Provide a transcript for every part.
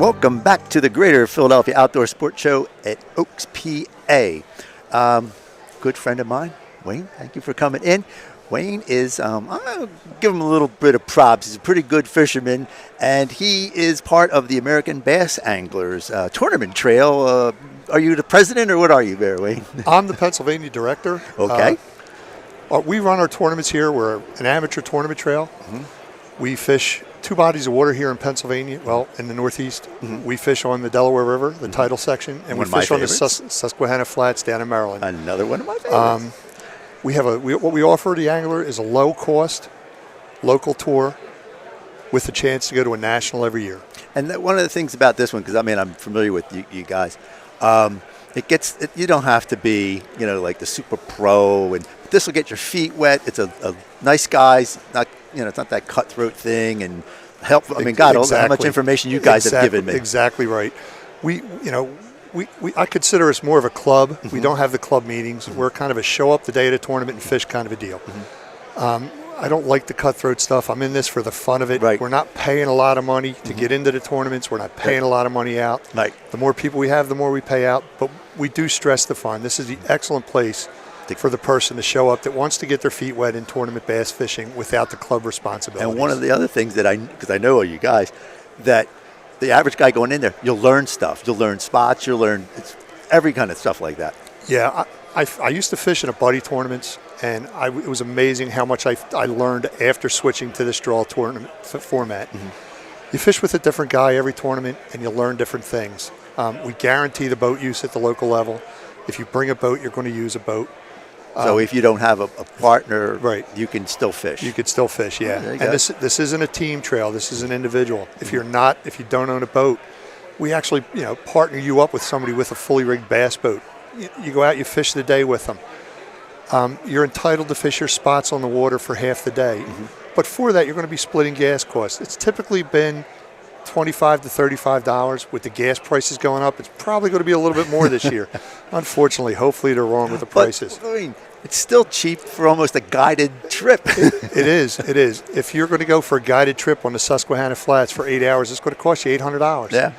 Welcome back to the Greater Philadelphia Outdoor Sports Show at Oaks, PA. Good friend of mine, Wayne, thank you for coming in. Wayne is, I'll give him a little bit of props. He's a pretty good fisherman, and he is part of the American Bass Anglers Tournament Trail. Are you the president, or what are you there, Wayne? I'm the Pennsylvania director. Okay. We run our tournaments here. We're an amateur tournament trail. Mm-hmm. We fish 2 bodies of water here in Pennsylvania, well, in the Northeast. Mm-hmm. We fish on the Delaware River, the tidal section, and we fish on the Susquehanna Flats down in Maryland. Another one of my favorites. What we offer the angler is a low-cost local tour with a chance to go to a national every year. And one of the things about this one, because I'm familiar with you guys, you don't have to be, like the super pro, and this will get your feet wet. It's a nice guys, it's not that cutthroat thing, and helpful. I mean, God, how much information you guys have given me. Exactly right. I consider us more of a club. Mm-hmm. We don't have the club meetings. Mm-hmm. We're kind of a show up the day of the tournament and fish kind of a deal. Mm-hmm. I don't like the cutthroat stuff. I'm in this for the fun of it. Right. We're not paying a lot of money to get into the tournaments. We're not paying a lot of money out. Right. The more people we have, the more we pay out. But we do stress the fun. This is the excellent place for the person to show up that wants to get their feet wet in tournament bass fishing without the club responsibilities. And one of the other things that because I know you guys, that the average guy going in there, you'll learn stuff. You'll learn spots. You'll learn every kind of stuff like that. Yeah, I used to fish in a buddy tournaments, and it was amazing how much I learned after switching to this draw tournament format. Mm-hmm. You fish with a different guy every tournament, and you'll learn different things. We guarantee the boat use at the local level. If you bring a boat, you're going to use a boat. So if you don't have a partner, right, you can still fish. You could still fish, yeah. And this isn't a team trail. This is an individual. If you don't own a boat, we actually partner you up with somebody with a fully rigged bass boat. You go out, you fish the day with them. You're entitled to fish your spots on the water for half the day. Mm-hmm. But for that, you're going to be splitting gas costs. It's typically been $25 to $35. With the gas prices going up, it's probably going to be a little bit more this year. Unfortunately, hopefully they're wrong with the prices. But, I mean, it's still cheap for almost a guided trip. It is. If you're going to go for a guided trip on the Susquehanna Flats for 8 hours, it's going to cost you $800. Yeah.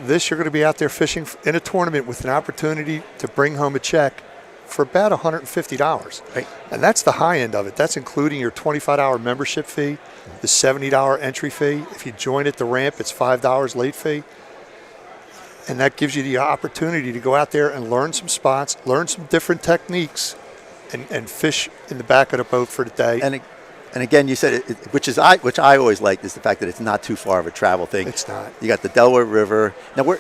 This, you're going to be out there fishing in a tournament with an opportunity to bring home a check for about $150. Right. And that's the high end of it. That's including your $25 membership fee, the $70 entry fee. If you join at the ramp, it's $5 late fee. And that gives you the opportunity to go out there and learn some spots, learn some different techniques, and fish in the back of the boat for the day. And again, you said which I always liked, is the fact that it's not too far of a travel thing. It's not. You got the Delaware River. Now, where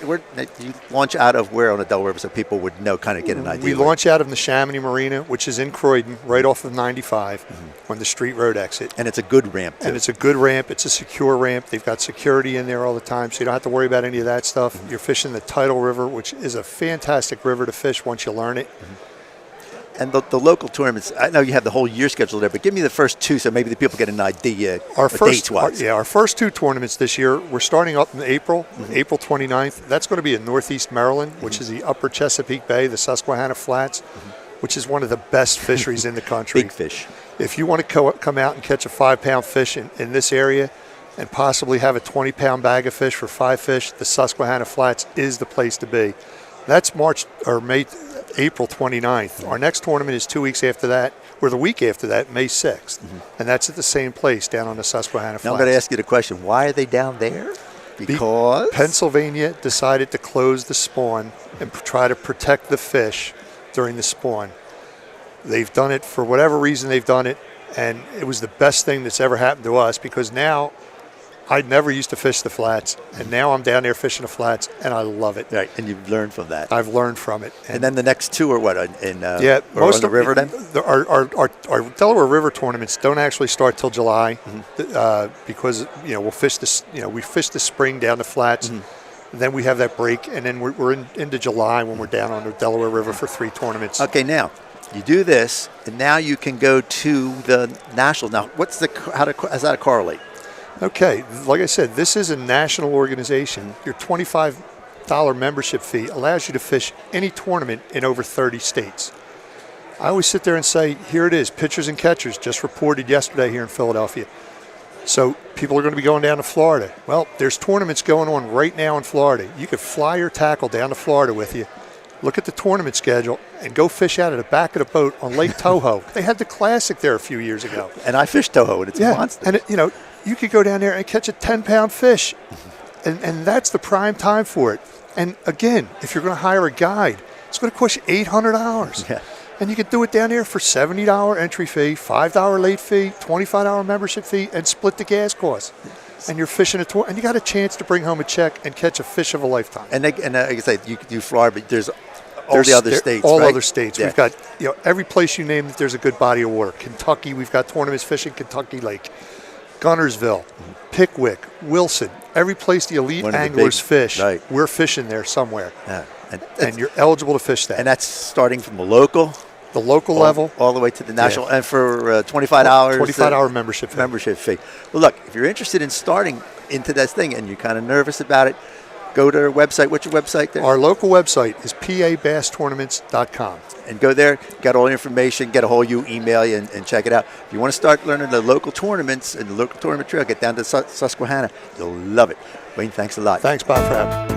you launch out of where on the Delaware River, so people would know, kind of get an idea. We launch out of the Chamonix Marina, which is in Croydon, right off of 95, on the Street Road exit. And it's a good ramp, too. And it's a good ramp. It's a secure ramp. They've got security in there all the time, so you don't have to worry about any of that stuff. Mm-hmm. You're fishing the tidal river, which is a fantastic river to fish once you learn it. Mm-hmm. And the local tournaments, I know you have the whole year scheduled there, but give me the first two so maybe the people get an idea dates-wise. Our first 2 tournaments this year, we're starting up in April, April 29th. That's going to be in Northeast Maryland, which is the upper Chesapeake Bay, the Susquehanna Flats, which is one of the best fisheries in the country. Big fish. If you want to come out and catch a 5-pound fish in this area and possibly have a 20-pound bag of fish for 5 fish, the Susquehanna Flats is the place to be. That's April 29th. Our next tournament is 2 weeks after that, or the week after that, May 6th. And that's at the same place down on the Susquehanna Flats. Now I'm going to ask you the question, why are they down there? Because Pennsylvania decided to close the spawn and try to protect the fish during the spawn. They've done it for whatever reason they've done it, and it was the best thing that's ever happened to us, because now I never used to fish the flats, and now I'm down there fishing the flats, and I love it. Right, and you've learned from that. I've learned from it. And then the next 2 are what, most on the river then? Our Delaware River tournaments don't actually start till July, because we'll fish this. We fish the spring down the flats. Then we have that break, and then we're into July when we're down on the Delaware River for 3 tournaments. Okay, now you do this, and now you can go to the national. Now, how's that correlate? Okay, like I said, this is a national organization. Your $25 membership fee allows you to fish any tournament in over 30 states. I always sit there and say, here it is, pitchers and catchers just reported yesterday here in Philadelphia. So people are going to be going down to Florida. Well, there's tournaments going on right now in Florida. You could fly your tackle down to Florida with you, look at the tournament schedule, and go fish out of the back of the boat on Lake Toho. They had the Classic there a few years ago. And I fished Toho, and it's a monster. And you could go down there and catch a 10-pound fish, and that's the prime time for it. And again, if you're going to hire a guide, it's going to cost you $800. Yeah. And you could do it down there for $70 entry fee, $5 late fee, $25 membership fee, and split the gas costs. And you're fishing a tour, and you got a chance to bring home a check and catch a fish of a lifetime. And like I said, you could do Florida, but there's all the other states, all right? other states. Yeah. We've got every place you name that there's a good body of water. Kentucky, we've got tournaments fishing Kentucky Lake, Gunnersville, Pickwick, Wilson. Every place the elite anglers fish, right. We're fishing there somewhere. Yeah. And you're eligible to fish that. And that's starting from the local level, all the way to the national, Yeah. and for $25. $25 membership fee. Well, look, if you're interested in starting into this thing and you're kind of nervous about it, go to our website. What's your website there? Our local website is pabasstournaments.com. And go there, get all the information, get a hold of you, email you, and check it out. If you want to start learning the local tournaments and the local tournament trail, get down to Susquehanna. You'll love it. Wayne, thanks a lot. Thanks, Bob, for having me.